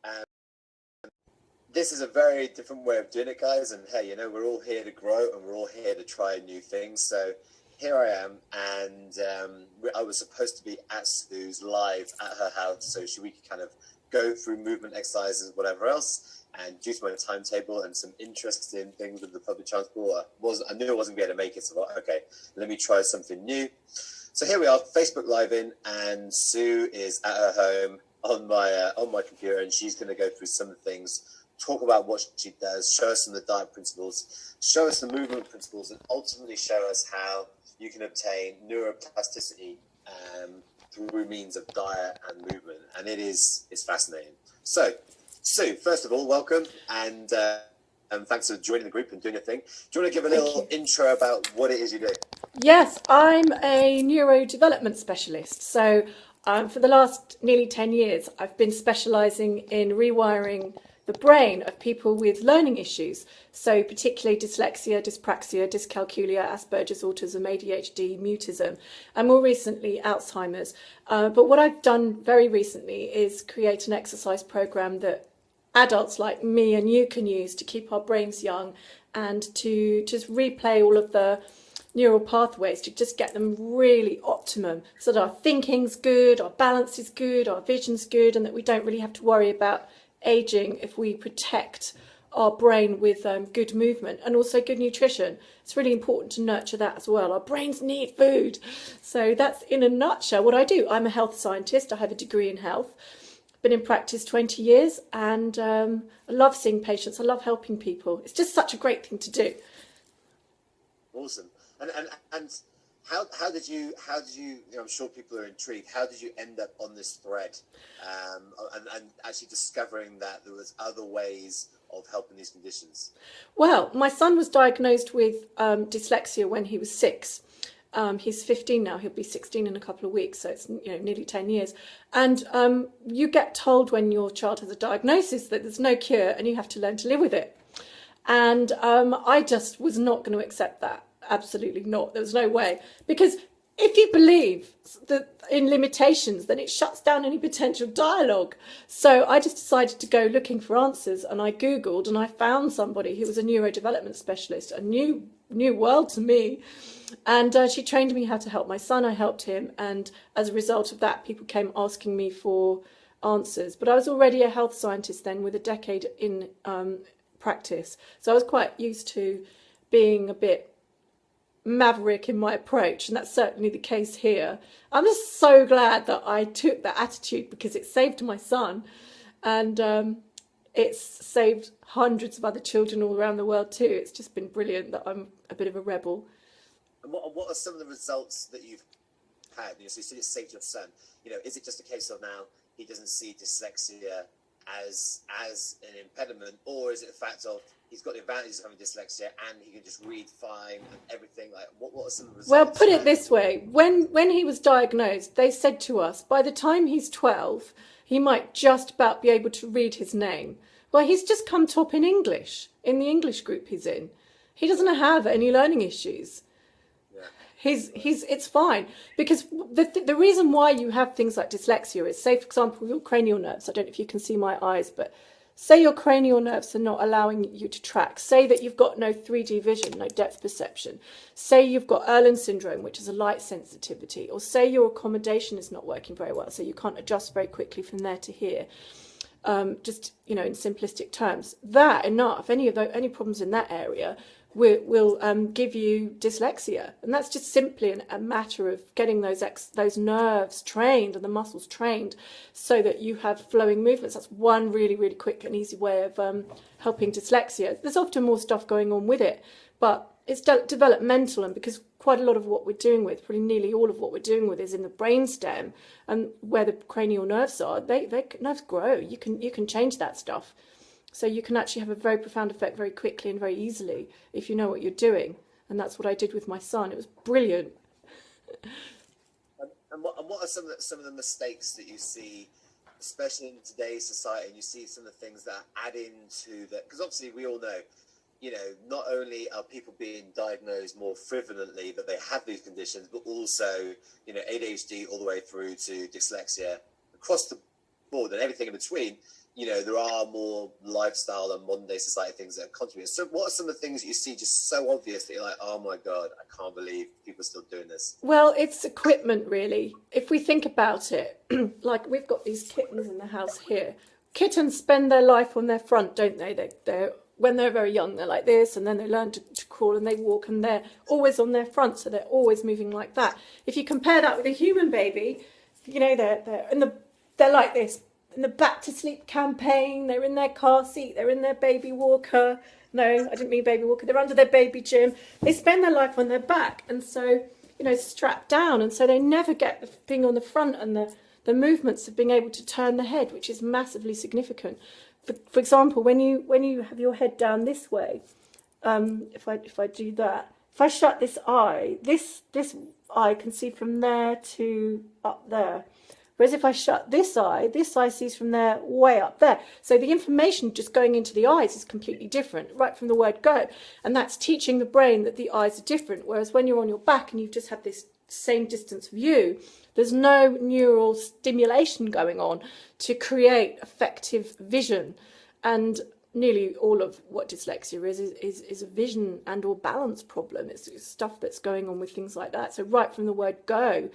And this is a very different way of doing it, guys. And hey, we're all here to grow and we're all here to try new things. So here I am, and I was supposed to be at Sue's live at her house so we could kind of go through movement exercises, whatever else. And due to my timetable and some interesting things with the public transport, I knew I wasn't going to make it. So I thought, okay, let me try something new. So here we are, Facebook Live in, and Sue is at her home on my computer, and she's going to go through some of the things, talk about what she does, show us some of the diet principles, show us the movement principles, and ultimately show us how you can obtain neuroplasticity through means of diet and movement. And it's fascinating. So, Sue, first of all, welcome, and thanks for joining the group and doing your thing. Do you want to give a little intro about what it is you do? Yes, I'm a neurodevelopment specialist. So for the last nearly 10 years, I've been specialising in rewiring the brain of people with learning issues. So particularly dyslexia, dyspraxia, dyscalculia, Asperger's, autism, ADHD, mutism, and more recently Alzheimer's. But what I've done very recently is create an exercise program that adults like me and you can use to keep our brains young and to just replay all of the neural pathways to just get them really optimum so that our thinking's good, our balance is good, our vision's good, and that we don't really have to worry about aging if we protect our brain with good movement and also good nutrition. It's really important to nurture that as well. Our brains need food. So that's in a nutshell what I do. I'm a health scientist. I have a degree in health. Been in practice 20 years, and I love seeing patients. I love helping people. It's just such a great thing to do. Awesome. And how did you I'm sure people are intrigued, how did you end up on this thread and actually discovering that there was other ways of helping these conditions? Well, my son was diagnosed with dyslexia when he was 6. He's 15 now, he'll be 16 in a couple of weeks, so it's nearly 10 years. And you get told when your child has a diagnosis that there's no cure and you have to learn to live with it. And I just was not going to accept that. Absolutely not. There was no way. Because if you believe that in limitations, then it shuts down any potential dialogue. So I just decided to go looking for answers, and I Googled and I found somebody who was a neurodevelopment specialist, a new world to me. And she trained me how to help my son. I helped him. And as a result of that, people came asking me for answers. But I was already a health scientist then with a decade in practice. So I was quite used to being a bit maverick in my approach, and that's certainly the case here. I'm just so glad that I took that attitude because it saved my son, and it's saved hundreds of other children all around the world too. It's just been brilliant that I'm a bit of a rebel. And what are some of the results that you've had? So you said it saved your son. Is it just a case of now he doesn't see dyslexia as an impediment, or is it a fact of he's got the advantages of having dyslexia and he can just read fine and everything? Like, what are some of the results? Well, put it this way, when he was diagnosed, they said to us, by the time he's 12, he might just about be able to read his name. Well, he's just come top in English, in the English group he's in. He doesn't have any learning issues. It's fine, because the reason why you have things like dyslexia is, say, for example, your cranial nerves. I don't know if you can see my eyes, but say your cranial nerves are not allowing you to track. Say that you've got no 3D vision, no depth perception. Say you've got Erlen syndrome, which is a light sensitivity, or say your accommodation is not working very well, so you can't adjust very quickly from there to here. Just in simplistic terms, any problems in that area will give you dyslexia, and that's just simply a matter of getting those nerves trained and the muscles trained so that you have flowing movements. That's one really, really quick and easy way of helping dyslexia. There's often more stuff going on with it, but it's developmental, and because quite a lot of what we're doing with, probably nearly all of what we're doing with, is in the brainstem and where the cranial nerves are. Nerves grow. You can change that stuff. So you can actually have a very profound effect very quickly and very easily if you know what you're doing. And that's what I did with my son. It was brilliant. And what are some of the mistakes that you see, especially in today's society? And you see some of the things that add into that, because obviously we all know, not only are people being diagnosed more frivolently that they have these conditions, but also, ADHD all the way through to dyslexia across the board and everything in between, you know, there are more lifestyle and modern day society things that contribute. So what are some of the things that you see just so obvious that you're like, oh my God, I can't believe people are still doing this? Well, it's equipment, really. If we think about it, like we've got these kittens in the house here. Kittens spend their life on their front, don't they? They're when they're very young, they're like this, and then they learn to crawl and they walk, and they're always on their front, so they're always moving like that. If you compare that with a human baby, you know, they're like this. In the Back to Sleep campaign, they're in their car seat, they're in their baby walker. No, I didn't mean baby walker. They're under their baby gym. They spend their life on their back, and so, you know, strapped down, and so they never get the thing on the front and the movements of being able to turn the head, which is massively significant. For example, when you have your head down this way, if I do that, if I shut this eye eye can see from there to up there. Whereas if I shut this eye sees from there way up there. So the information just going into the eyes is completely different, right from the word go. And that's teaching the brain that the eyes are different. Whereas when you're on your back and you've just had this same distance view, there's no neural stimulation going on to create effective vision. And nearly all of what dyslexia is a vision and or balance problem. It's stuff that's going on with things like that. So right from the word go,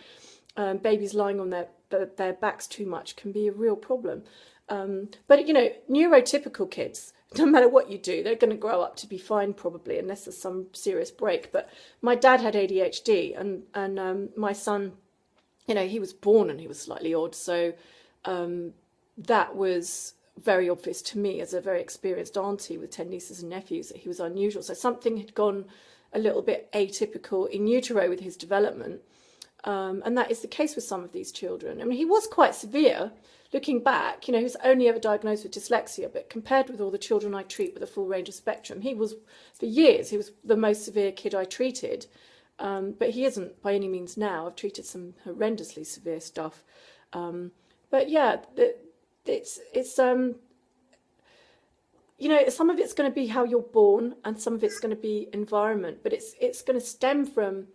babies lying on their backs too much can be a real problem. But, you know, neurotypical kids, no matter what you do, they're going to grow up to be fine probably, unless there's some serious break. But my dad had ADHD, and my son, you know, he was born and he was slightly odd. So that was very obvious to me as a very experienced auntie with 10 nieces and nephews that he was unusual. So something had gone a little bit atypical in utero with his development. And that is the case with some of these children. I mean, he was quite severe. Looking back, you know, he was only ever diagnosed with dyslexia, but compared with all the children I treat with a full range of spectrum, he was, for years, he was the most severe kid I treated. But he isn't by any means now. I've treated some horrendously severe stuff. But yeah, it's you know, some of it's going to be how you're born, and some of it's going to be environment. But it's going to stem from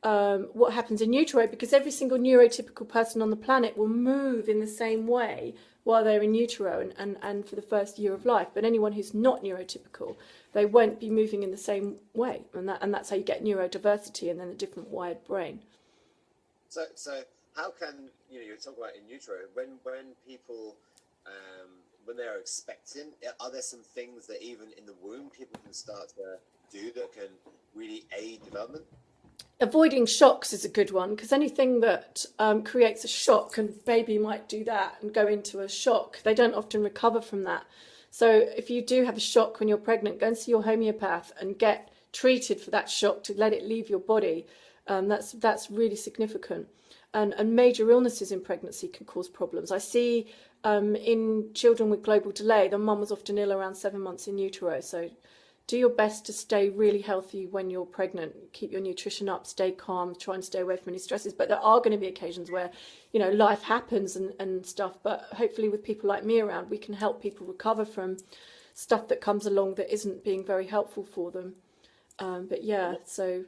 what happens in utero, because every single neurotypical person on the planet will move in the same way while they're in utero and for the first year of life. But anyone who's not neurotypical, they won't be moving in the same way, and that's how you get neurodiversity and then a different wired brain. So how can, you know, you're talking about in utero, when people when they're expecting, are there some things that even in the womb people can start to do that can really aid development? Avoiding shocks is a good one, because anything that creates a shock, and baby might do that and go into a shock, they don't often recover from that. So if you do have a shock when you're pregnant, go and see your homeopath and get treated for that shock to let it leave your body. That's really significant. And major illnesses in pregnancy can cause problems. I see in children with global delay, the mum was often ill around 7 months in utero. So do your best to stay really healthy when you're pregnant. Keep your nutrition up, stay calm, try and stay away from any stresses. But there are going to be occasions where, you know, life happens and stuff. But hopefully with people like me around, we can help people recover from stuff that comes along that isn't being very helpful for them. But yeah, so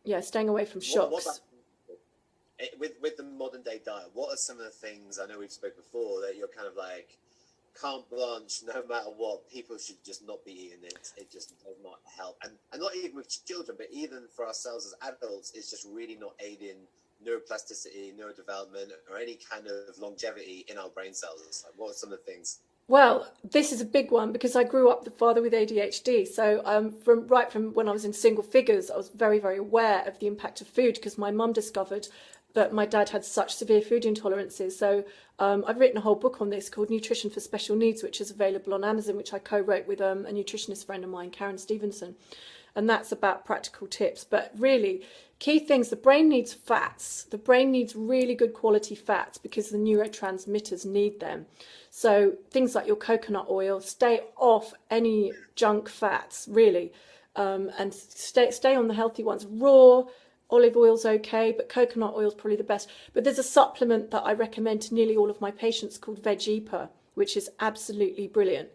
yeah, staying away from shocks. With the modern day diet, what are some of the things, I know we've spoken before, that you're kind of like, carte blanche, no matter what, people should just not be eating it just does not help, and not even with children, but even for ourselves as adults, it's just really not aiding neuroplasticity, neurodevelopment, or any kind of longevity in our brain cells. Like, what are some of the things? Well, this is a big one, because I grew up with a father with ADHD. So from when I was in single figures, I was very, very aware of the impact of food, because my mum discovered that my dad had such severe food intolerances. So I've written a whole book on this called Nutrition for Special Needs, which is available on Amazon, which I co-wrote with a nutritionist friend of mine, Karen Stevenson. And that's about practical tips. But really, key things, the brain needs fats. The brain needs really good quality fats because the neurotransmitters need them. So things like your coconut oil, stay off any junk fats, really, and stay on the healthy ones. Raw olive oil's okay, but coconut oil's probably the best. But there's a supplement that I recommend to nearly all of my patients called Vegepa, which is absolutely brilliant.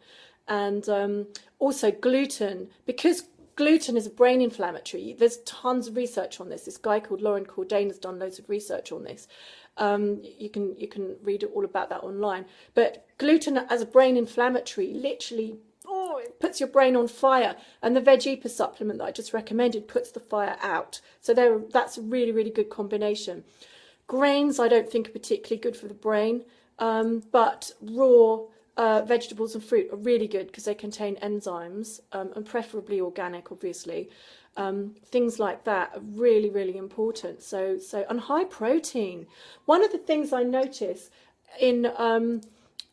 And also gluten, because gluten is a brain inflammatory. There's tons of research on this. This guy called Lauren Cordain has done loads of research on this. You can read all about that online. But gluten as a brain inflammatory, literally, oh, it puts your brain on fire. And the Veg supplement that I just recommended puts the fire out. So that's a really, really good combination. Grains I don't think are particularly good for the brain, but raw vegetables and fruit are really good because they contain enzymes, and preferably organic, obviously. Things like that are really, really important. So and high protein. One of the things I notice in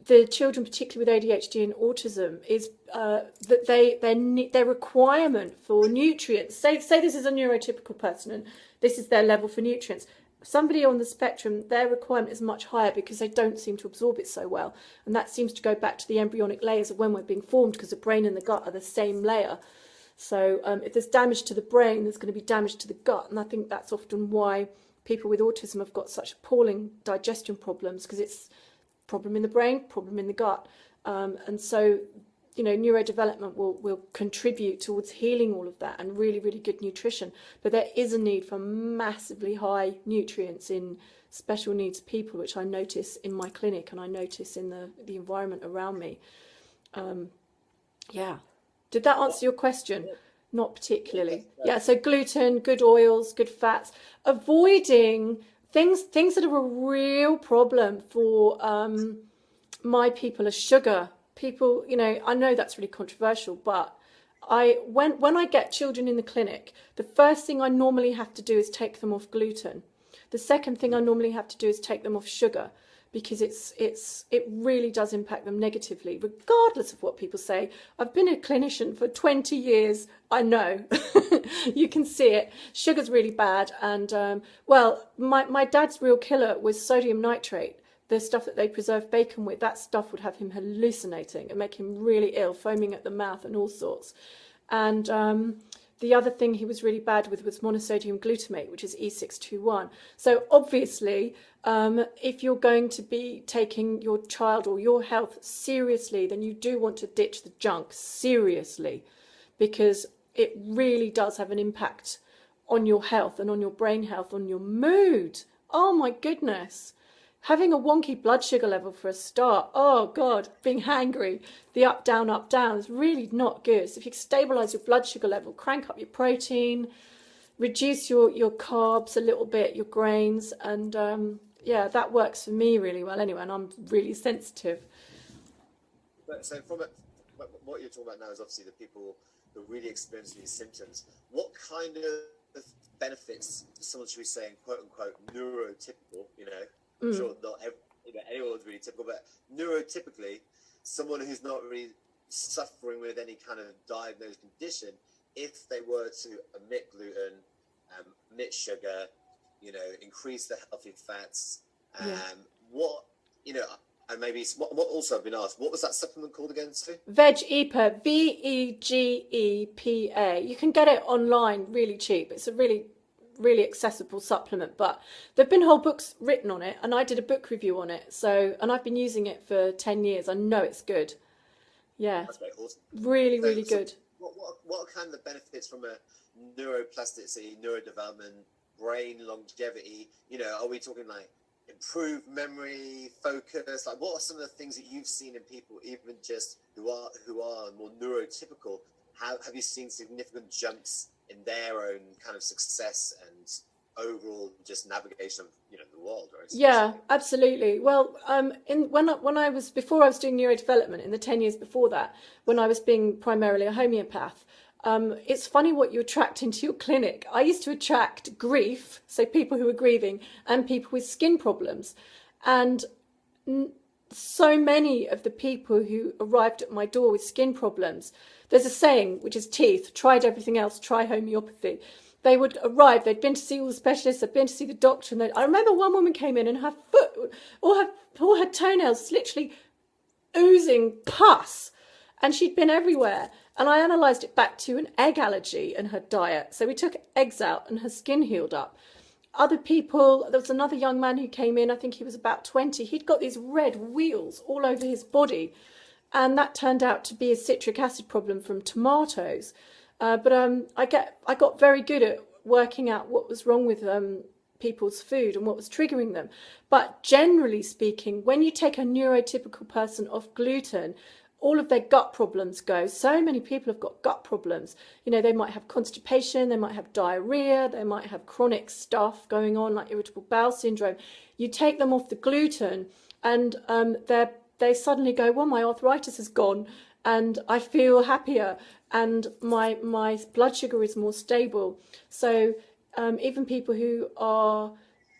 the children, particularly with ADHD and autism, is that their requirement for nutrients. Say this is a neurotypical person and this is their level for nutrients. Somebody on the spectrum, their requirement is much higher because they don't seem to absorb it so well. And that seems to go back to the embryonic layers of when we're being formed, because the brain and the gut are the same layer. So if there's damage to the brain, there's going to be damage to the gut. And I think that's often why people with autism have got such appalling digestion problems, because it's problem in the brain, problem in the gut. And so, you know, neurodevelopment will contribute towards healing all of that, and really, really good nutrition. But there is a need for massively high nutrients in special needs people, which I notice in my clinic and I notice in the environment around me. Yeah. Did that answer your question? Not particularly. Yeah, so gluten, good oils, good fats, avoiding things that are a real problem for my people are sugar. People, you know, I know that's really controversial, but when I get children in the clinic, the first thing I normally have to do is take them off gluten. The second thing I normally have to do is take them off sugar, because it really does impact them negatively, regardless of what people say. I've been a clinician for 20 years. I know. You can see it. Sugar's really bad. And, well, my dad's real killer was sodium nitrate. The stuff that they preserve bacon with, that stuff would have him hallucinating and make him really ill, foaming at the mouth and all sorts. And the other thing he was really bad with was monosodium glutamate, which is E621. So obviously, if you're going to be taking your child or your health seriously, then you do want to ditch the junk seriously, because it really does have an impact on your health and on your brain health, on your mood. Oh my goodness. Having a wonky blood sugar level for a start, oh God, being hangry, the up, down is really not good. So if you stabilise your blood sugar level, crank up your protein, reduce your carbs a little bit, your grains, and yeah, that works for me really well anyway, and I'm really sensitive. So what you're talking about now is obviously the people that really experience these symptoms. What kind of benefits someone should be saying, quote unquote, neurotypical, you know? I'm sure not anyone's really typical, but neurotypically, someone who's not really suffering with any kind of diagnosed condition, if they were to omit gluten, omit sugar, you know, increase the healthy fats, what, you know, and maybe what also I've been asked, what was that supplement called again, Sue? Vegepa, Vegepa. You can get it online really cheap. It's a really accessible supplement, but there've been whole books written on it, and I did a book review on it, so, and I've been using it for 10 years. I know it's good. Yeah, that's very awesome. Really good. What are kind of the benefits from a neuroplasticity, neurodevelopment, brain longevity? You know, are we talking like improved memory, focus? Like, what are some of the things that you've seen in people, even just who are more neurotypical? Have you seen significant jumps in their own kind of success and overall just navigation of, you know, the world, right? Yeah, absolutely. Well, before I was doing neurodevelopment, in the 10 years before that, when I was being primarily a homeopath, it's funny what you attract into your clinic. I used to attract grief, so people who were grieving, and people with skin problems. And so many of the people who arrived at my door with skin problems, there's a saying, which is teeth, tried everything else, try homeopathy. They would arrive, they'd been to see all the specialists, they'd been to see the doctor, and I remember one woman came in and her foot, all her toenails literally oozing pus, and she'd been everywhere. And I analysed it back to an egg allergy in her diet. So we took eggs out and her skin healed up. Other people, there was another young man who came in, I think he was about 20, he'd got these red wheals all over his body. And that turned out to be a citric acid problem from tomatoes. But I got very good at working out what was wrong with people's food and what was triggering them. But generally speaking, when you take a neurotypical person off gluten, all of their gut problems go. So many people have got gut problems. You know, they might have constipation, they might have diarrhea, they might have chronic stuff going on like irritable bowel syndrome. You take them off the gluten and they suddenly go, well, my arthritis is gone and I feel happier and my blood sugar is more stable. So even people who are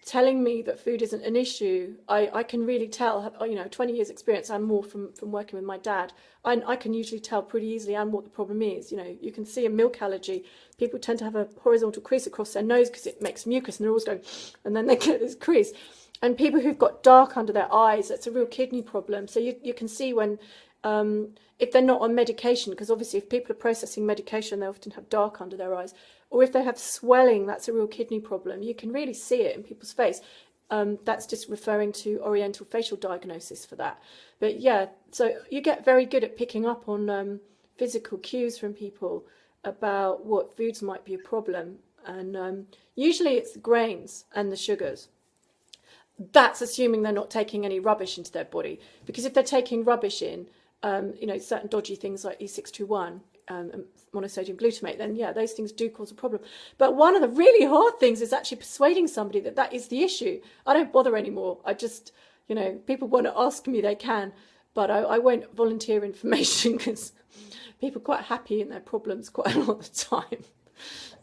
telling me that food isn't an issue, I can really tell, you know, 20 years experience and more from working with my dad. I can usually tell pretty easily and what the problem is. You know, you can see a milk allergy. People tend to have a horizontal crease across their nose because it makes mucus and they're always going, and then they get this crease. And people who've got dark under their eyes, that's a real kidney problem. So you can see when, if they're not on medication, because obviously if people are processing medication, they often have dark under their eyes. Or if they have swelling, that's a real kidney problem. You can really see it in people's face. That's just referring to oriental facial diagnosis for that. But yeah, so you get very good at picking up on physical cues from people about what foods might be a problem. And usually it's the grains and the sugars. That's assuming they're not taking any rubbish into their body. Because if they're taking rubbish in, you know, certain dodgy things like E621, monosodium glutamate, then yeah, those things do cause a problem. But one of the really hard things is actually persuading somebody that that is the issue. I don't bother anymore. I just, you know, people want to ask me, they can, but I won't volunteer information because people are quite happy in their problems quite a lot of the time.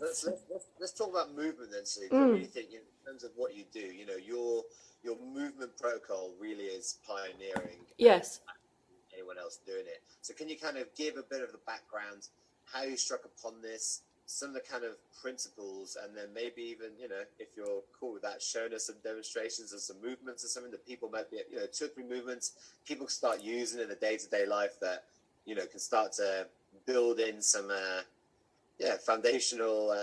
Let's talk about movement then, so I really think in terms of what you do, you know, your movement protocol really is pioneering. Yes. Anyone else doing it. So can you kind of give a bit of the background, how you struck upon this, some of the kind of principles, and then maybe even, you know, if you're cool with that, showing us some demonstrations of some movements or something that people might be, you know, 2 or 3 movements people can start using in the day-to-day life that, you know, can start to build in some foundational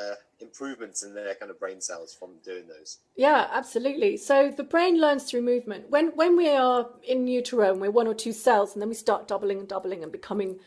improvements in their kind of brain cells from doing those. Yeah, absolutely. So the brain learns through movement. When we are in utero and we're 1 or 2 cells, and then we start doubling and becoming,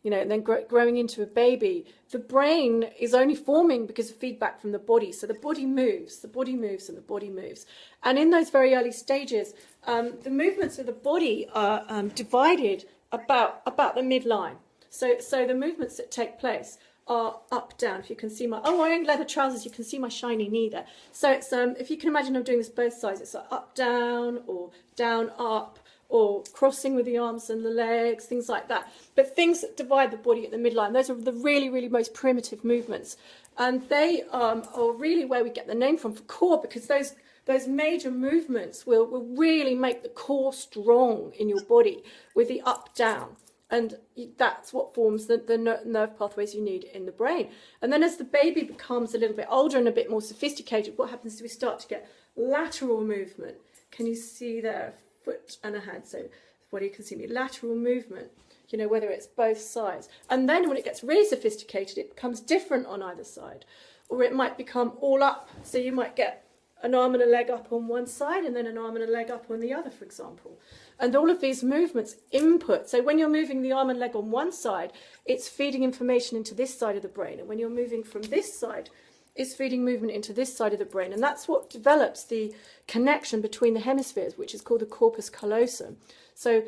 you know, and then growing into a baby, the brain is only forming because of feedback from the body. So the body moves, and the body moves. And in those very early stages, the movements of the body are divided about the midline. So the movements that take place are up, down. If you can see I'm wearing leather trousers, you can see my shiny knee there. So it's, if you can imagine I'm doing this both sides, it's like up, down, or down, up, or crossing with the arms and the legs, things like that. But things that divide the body at the midline, those are the really, really most primitive movements. And they are really where we get the name from for core, because those major movements will really make the core strong in your body with the up, down. And that's what forms the nerve pathways you need in the brain. And then as the baby becomes a little bit older and a bit more sophisticated, what happens is we start to get lateral movement. Can you see there? A foot and a hand. So what you can see me, lateral movement, you know, whether it's both sides. And then when it gets really sophisticated, it becomes different on either side. Or it might become all up. So you might get an arm and a leg up on one side and then an arm and a leg up on the other, for example. And all of these movements input. So when you're moving the arm and leg on one side, it's feeding information into this side of the brain. And when you're moving from this side, it's feeding movement into this side of the brain. And that's what develops the connection between the hemispheres, which is called the corpus callosum. So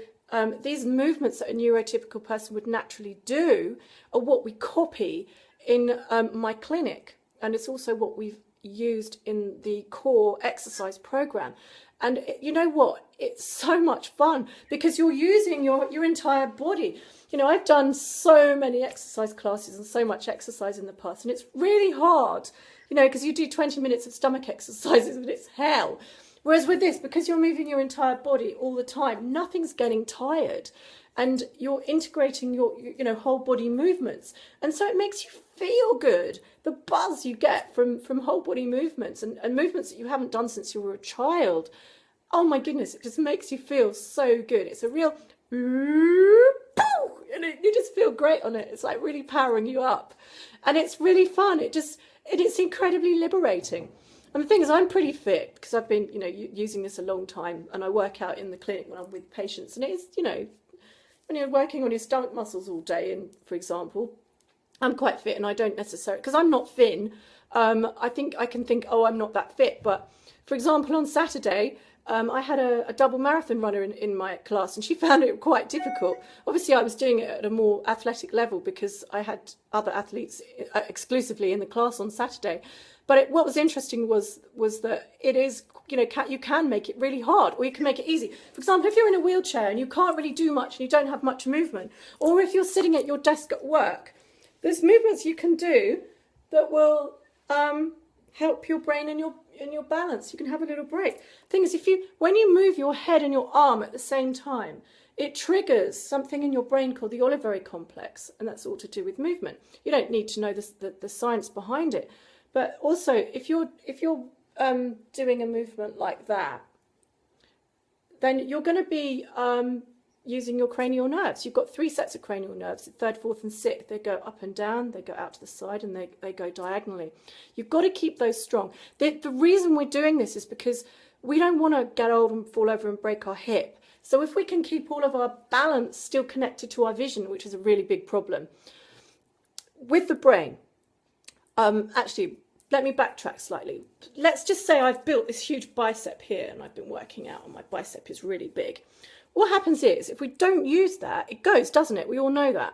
these movements that a neurotypical person would naturally do are what we copy in my clinic. And it's also what we've used in the core exercise program. And you know what? It's so much fun because you're using your entire body. You know, I've done so many exercise classes and so much exercise in the past, and it's really hard, you know, because you do 20 minutes of stomach exercises and it's hell. Whereas with this, because you're moving your entire body all the time, nothing's getting tired. And you're integrating your whole body movements. And so it makes you feel good. The buzz you get from whole body movements and movements that you haven't done since you were a child. Oh my goodness, it just makes you feel so good. It's a real, and you just feel great on it. It's like really powering you up. And it's really fun. It's incredibly liberating. And the thing is, I'm pretty fit because I've been, you know, using this a long time, and I work out in the clinic when I'm with patients. And it's, you know, when you're working on your stomach muscles all day, and for example, I'm quite fit, and I don't necessarily, because I'm not thin. I think I can think, oh, I'm not that fit. But for example, on Saturday, I had a double marathon runner in my class, and she found it quite difficult. Obviously, I was doing it at a more athletic level because I had other athletes exclusively in the class on Saturday. But what was interesting was that it is, you can make it really hard, or you can make it easy. For example, if you're in a wheelchair and you can't really do much and you don't have much movement, or if you're sitting at your desk at work, there's movements you can do that will help your brain and your balance. You can have a little break. Thing is, when you move your head and your arm at the same time, it triggers something in your brain called the olivary complex, and that's all to do with movement. You don't need to know the science behind it, but also if you're doing a movement like that, then you're going to be using your cranial nerves. You've got 3 sets of cranial nerves, the 3rd, 4th and 6th. They go up and down, they go out to the side, and they go diagonally. You've got to keep those strong. The reason we're doing this is because we don't want to get old and fall over and break our hip. So if we can keep all of our balance still connected to our vision, which is a really big problem, with the brain, actually, let me backtrack slightly. Let's just say I've built this huge bicep here, and I've been working out, and my bicep is really big. What happens is, if we don't use that, it goes, doesn't it? We all know that.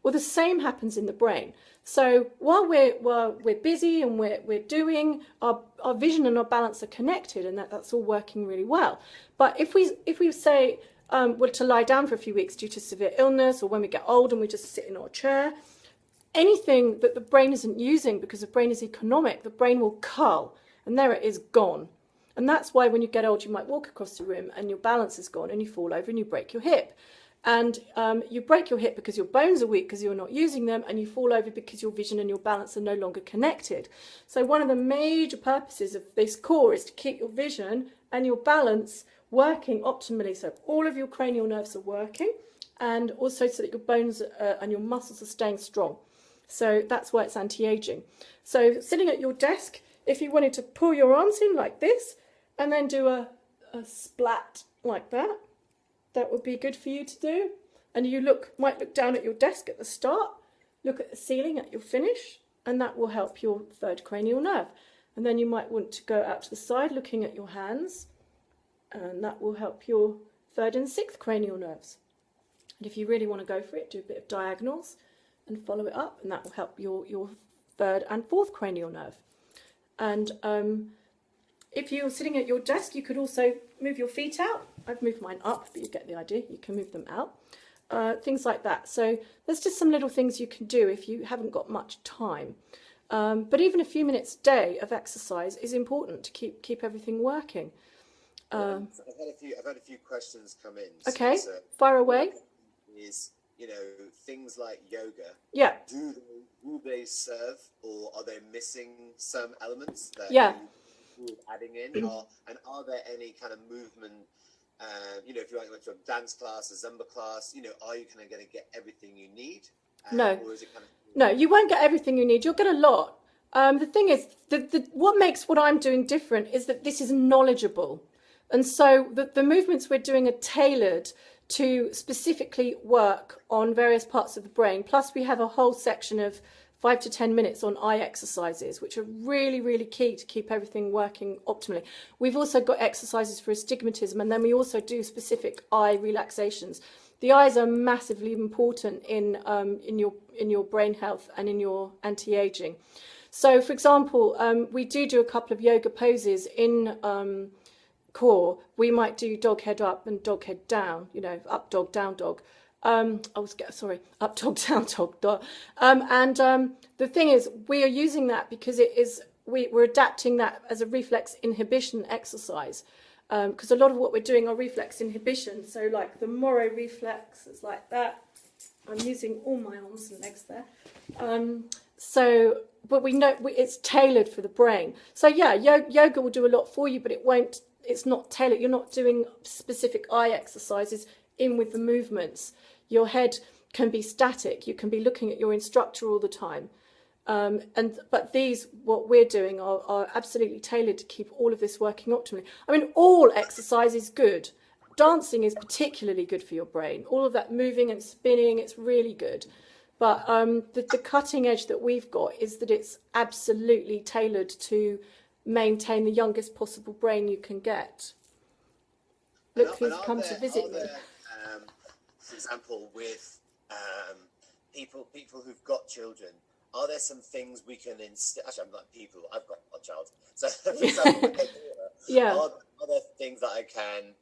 Well, the same happens in the brain. So while we're busy and we're doing, our vision and our balance are connected, and that's all working really well. But if we say we're to lie down for a few weeks due to severe illness, or when we get old and we just sit in our chair, anything that the brain isn't using, because the brain is economic, the brain will cull, and there it is, gone. And that's why when you get old, you might walk across the room and your balance is gone, and you fall over and you break your hip. And you break your hip because your bones are weak because you're not using them, and you fall over because your vision and your balance are no longer connected. So one of the major purposes of this core is to keep your vision and your balance working optimally. So all of your cranial nerves are working, and also so that your bones and your muscles are staying strong. So that's why it's anti-aging. So sitting at your desk, if you wanted to pull your arms in like this and then do a splat like that, that would be good for you to do. And you might look down at your desk at the start, look at the ceiling at your finish, and that will help your 3rd cranial nerve. And then you might want to go out to the side looking at your hands, and that will help your 3rd and 6th cranial nerves. And if you really want to go for it, do a bit of diagonals and follow it up, and that will help your 3rd and 4th cranial nerve. And if you're sitting at your desk, you could also move your feet out. I've moved mine up, but you get the idea. You can move them out. Things like that. So there's just some little things you can do if you haven't got much time. But even a few minutes a day of exercise is important to keep everything working. I've had a few questions come in. Okay, fire away. Is things like yoga. Yeah. Do they serve, or are they missing some elements that you're adding in? And are there any kind of movement? If you went to a dance class, a Zumba class, are you kind of going to get everything you need? No. Or is it kind of... No, you won't get everything you need. You'll get a lot. The thing is, what makes what I'm doing different is that this is knowledgeable. And so the movements we're doing are tailored to specifically work on various parts of the brain. Plus, we have a whole section of 5 to 10 minutes on eye exercises, which are really, really key to keep everything working optimally. We've also got exercises for astigmatism, and then we also do specific eye relaxations. The eyes are massively important in your brain health and in your anti-aging. So, for example, we do a couple of yoga poses in core. We might do dog head up and dog head down, up dog, down dog. Up dog, down dog. The thing is, we are using that because we're adapting that as a reflex inhibition exercise. Because a lot of what we're doing are reflex inhibition. So like the Moro reflex is like that. I'm using all my arms and legs there. But we know it's tailored for the brain. So yeah, yoga will do a lot for you, but it's not tailored. You're not doing specific eye exercises in with the movements. Your head can be static. You can be looking at your instructor all the time. But what we're doing are absolutely tailored to keep all of this working optimally. I mean, all exercise is good. Dancing is particularly good for your brain. All of that moving and spinning, it's really good. But the cutting edge that we've got is that it's absolutely tailored to maintain the youngest possible brain you can get. Look who's come to visit me. For example, with people who've got children, are there some things we can instill? Actually, I'm not people. I've got a child, so for example, yeah. Are there things that I can,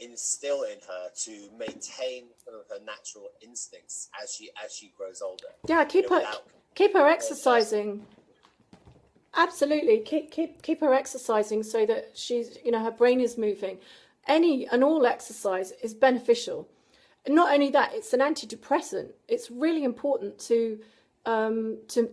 instill in her to maintain some of her natural instincts as she grows older? Yeah, keep her exercising. Absolutely, keep her exercising so that she's, her brain is moving. Any and all exercise is beneficial. And not only that, it's an antidepressant. It's really important to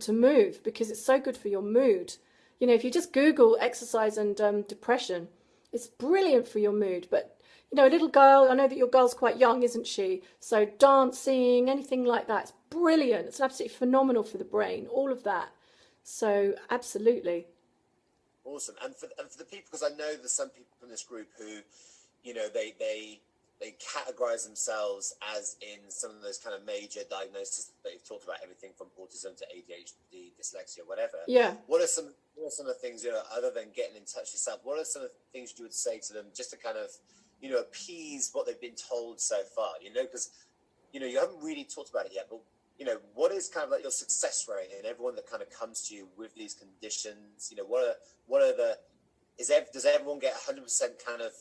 move because it's so good for your mood. If you just Google exercise and depression, it's brilliant for your mood. But a little girl, I know that your girl's quite young, isn't she? So dancing, anything like that, it's brilliant. It's absolutely phenomenal for the brain, all of that. So absolutely. Awesome. And for the people, because I know there's some people in this group who, they categorize themselves as in some of those kind of major diagnoses that you've talked about, everything from autism to ADHD, dyslexia, whatever. Yeah. What are some of the things, other than getting in touch yourself, what are some of the things you would say to them just to kind of, appease what they've been told so far, because, you haven't really talked about it yet, but, what is kind of like your success rate in everyone that kind of comes to you with these conditions? Does everyone get 100% kind of,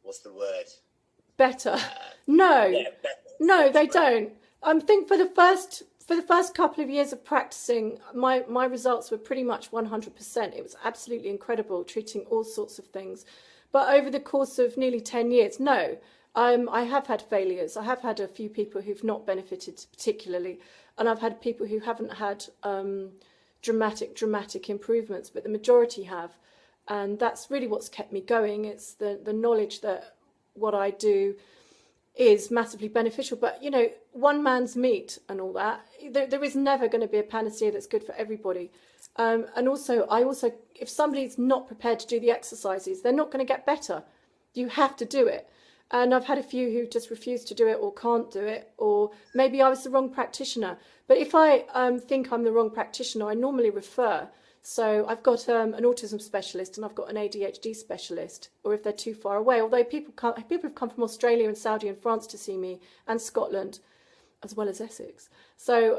what's the word? Better? No, yeah, better. No, they don't. I think for the first couple of years of practicing, my results were pretty much 100%. It was absolutely incredible, treating all sorts of things. But over the course of nearly 10 years, no, I have had failures. I have had a few people who've not benefited particularly, and I've had people who haven't had dramatic improvements, but the majority have. And that's really what's kept me going. It's the knowledge that what I do is massively beneficial. But, one man's meat and all that, there is never going to be a panacea that's good for everybody. And also, if somebody's not prepared to do the exercises, they're not going to get better. You have to do it. And I've had a few who just refuse to do it or can't do it, or maybe I was the wrong practitioner. But if I think I'm the wrong practitioner, I normally refer. So I've got an autism specialist and I've got an ADHD specialist, or if they're too far away, although people have come from Australia and Saudi and France to see me, and Scotland, as well as Essex. So,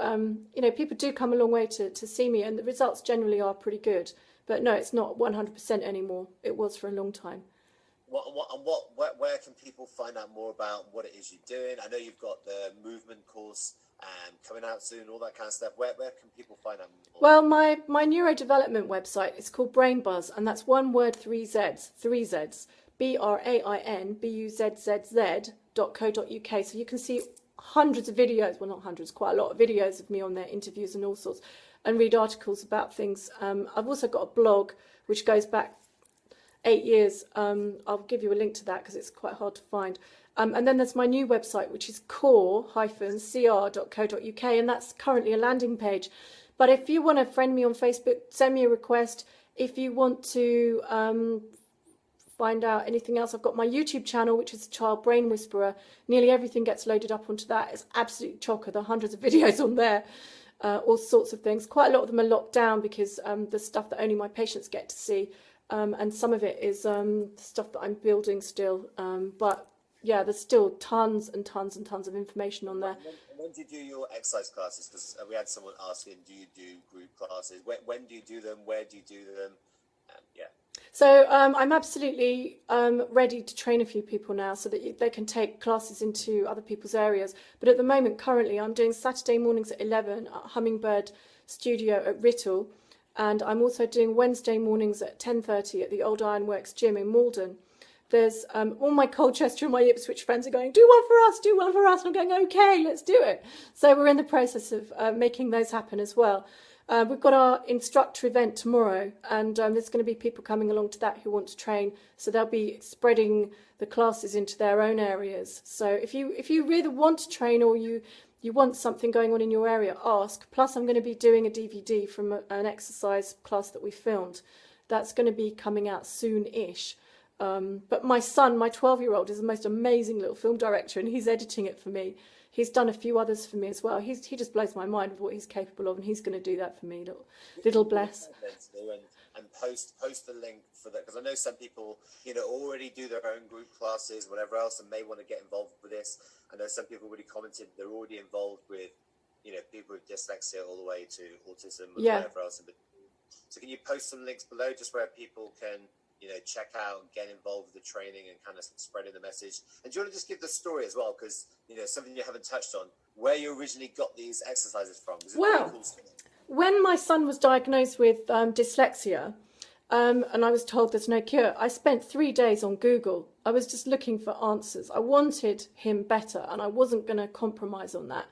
people do come a long way to see me, and the results generally are pretty good. But no, it's not 100% anymore. It was for a long time. Where can people find out more about what it is you're doing? I know you've got the movement course coming out soon, all that kind of stuff. Where can people find out more? Well, my neurodevelopment website is called Brainbuzzz, and that's one word, three Zs, BrainBuzzz.co.uk. So you can see hundreds of videos, well, not hundreds, quite a lot of videos of me on there, interviews and all sorts, and read articles about things. I've also got a blog which goes back 8 years. I'll give you a link to that because it's quite hard to find. And then there's my new website, which is core-cr.co.uk, and that's currently a landing page. But if you want to friend me on Facebook, send me a request. If you want to find out anything else, I've got my YouTube channel, which is Child Brain Whisperer. Nearly everything gets loaded up onto that. It's absolute chocker. There are hundreds of videos on there, all sorts of things. Quite a lot of them are locked down because there's stuff that only my patients get to see. And some of it is stuff that I'm building still. But yeah, there's still tons and tons and tons of information on there. When do you do your exercise classes? Because we had someone asking, do you do group classes? When do you do them? Where do you do them? Yeah. So I'm absolutely ready to train a few people now so that they can take classes into other people's areas. But at the moment, currently, I'm doing Saturday mornings at 11 at Hummingbird Studio at Writtle. And I'm also doing Wednesday mornings at 10:30 at the Old Ironworks Gym in Malden. There's all my Colchester and my Ipswich friends are going, do one for us, do one for us. And I'm going, okay, let's do it. So we're in the process of making those happen as well. We've got our instructor event tomorrow, and there's going to be people coming along to that who want to train. So they'll be spreading the classes into their own areas. So if you really want to train, or you want something going on in your area, ask. Plus, I'm going to be doing a DVD from an exercise class that we filmed. That's going to be coming out soon-ish. But my son, my 12-year-old, is the most amazing little film director, and he's editing it for me. he's done a few others for me as well. He just blows my mind with what he's capable of, and he's going to do that for me, little bless. And post the link for that, because I know some people, you know, already do their own group classes, whatever else, and may want to get involved with this. I know some people already commented they're already involved with, you know, people with dyslexia all the way to autism and whatever else. So can you post some links below just where people can, you know, check out and get involved with the training and kind of spreading the message? And do you want to just give the story as well, because, you know, something you haven't touched on, where you originally got these exercises from? Well, cool, when my son was diagnosed with dyslexia, and I was told there's no cure, I spent 3 days on Google. I was just looking for answers. I wanted him better, and I wasn't going to compromise on that.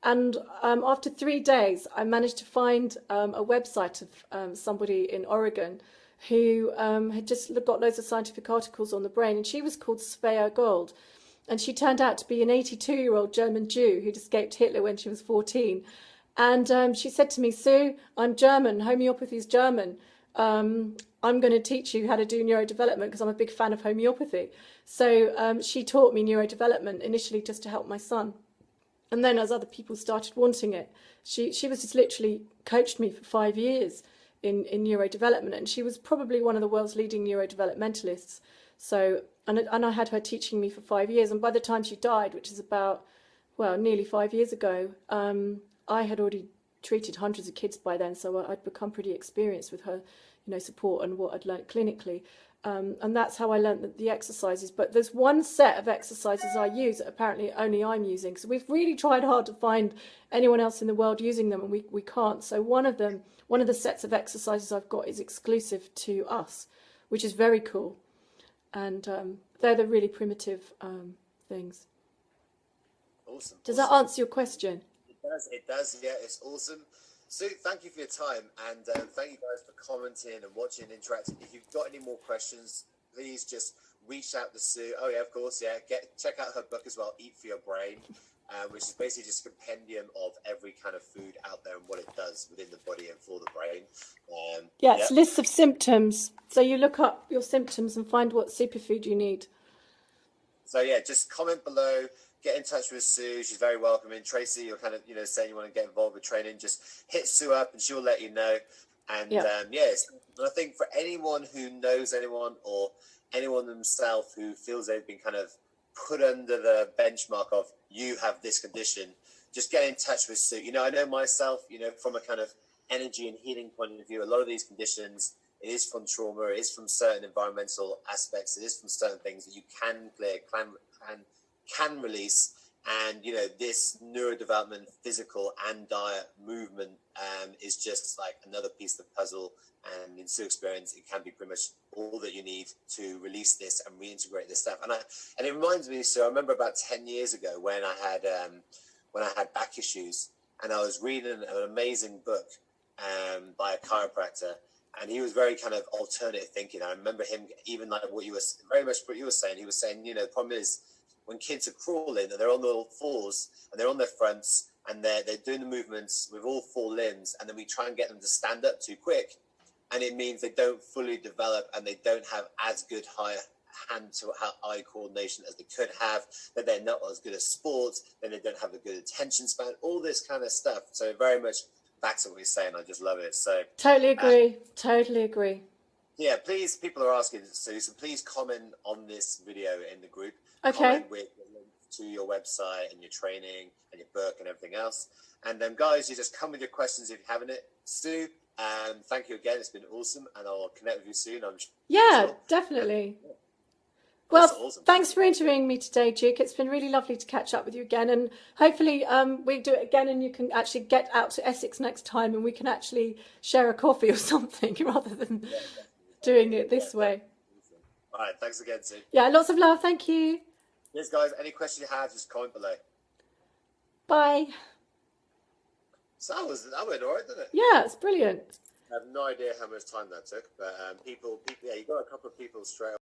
And after 3 days, I managed to find a website of somebody in Oregon who had just got loads of scientific articles on the brain, and she was called Svea Gold. And she turned out to be an 82-year-old German Jew who'd escaped Hitler when she was 14. And she said to me, Sue, I'm German, homeopathy's German. I'm going to teach you how to do neurodevelopment because I'm a big fan of homeopathy. So she taught me neurodevelopment initially just to help my son. And then as other people started wanting it, she was just literally coached me for 5 years in neurodevelopment. And she was probably one of the world's leading neurodevelopmentalists. So, and I had her teaching me for 5 years. And by the time she died, which is about, well, nearly 5 years ago, I had already treated hundreds of kids by then, so I'd become pretty experienced with her, you know, support and what I'd learned clinically. And that's how I learned the exercises. But there's one set of exercises I use that apparently only I'm using. So we've really tried hard to find anyone else in the world using them, and we can't. So one of the sets of exercises I've got is exclusive to us, which is very cool. And they're the really primitive things. Awesome. Does that answer your question? It does, yeah, it's awesome. Sue, thank you for your time, and thank you guys for commenting and watching and interacting. If you've got any more questions, please just reach out to Sue. Oh yeah, of course, yeah. Check out her book as well, Eat for Your Brain, which is basically just a compendium of every kind of food out there and what it does within the body and for the brain. It's lists of symptoms. So you look up your symptoms and find what superfood you need. So yeah, just comment below. Get in touch with Sue. She's very welcoming. Tracy, you're kind of, you know, saying you want to get involved with training, just hit Sue up and she'll let you know. And yes, I think for anyone who knows anyone or anyone themselves who feels they've been kind of put under the benchmark of you have this condition, just get in touch with Sue. You know, I know myself, you know, from a kind of energy and healing point of view, a lot of these conditions, it is from trauma, it is from certain environmental aspects, it is from certain things that you can clear, can release. And you know, this neurodevelopment, physical and diet movement is just like another piece of the puzzle. And in Sue's experience, it can be pretty much all that you need to release this and reintegrate this stuff. And it reminds me, Sue, I remember about 10 years ago when I had back issues, and I was reading an amazing book by a chiropractor, and he was very kind of alternative thinking. I remember him, even like what you were very much what you were saying. He was saying, you know, the problem is when kids are crawling and they're on their fours and they're on their fronts and they're doing the movements with all four limbs, and then we try and get them to stand up too quick, and it means they don't fully develop and they don't have as good hand to eye coordination as they could have, that they're not as good at sports, then they don't have a good attention span, all this kind of stuff. So very much back to what you're saying. I just love it. So totally agree. Yeah, please, people are asking, Sue, so please comment on this video in the group. Okay. Comment with a link to your website and your training and your book and everything else. And then, guys, you just come with your questions if you haven't it. Sue, thank you again. It's been awesome, and I'll connect with you soon. Sure. Definitely. Yeah. Well, awesome. Thanks for interviewing me today, Duke. It's been really lovely to catch up with you again, and hopefully we do it again and you can actually get out to Essex next time and we can actually share a coffee or something rather than doing it this way. All right, thanks again, Sue. Yeah, lots of love. Thank you. Yes, guys, any questions you have, just comment below. Bye. So that went all right, didn't it? Yeah, it's brilliant. I have no idea how much time that took, but people, yeah, you got a couple of people straight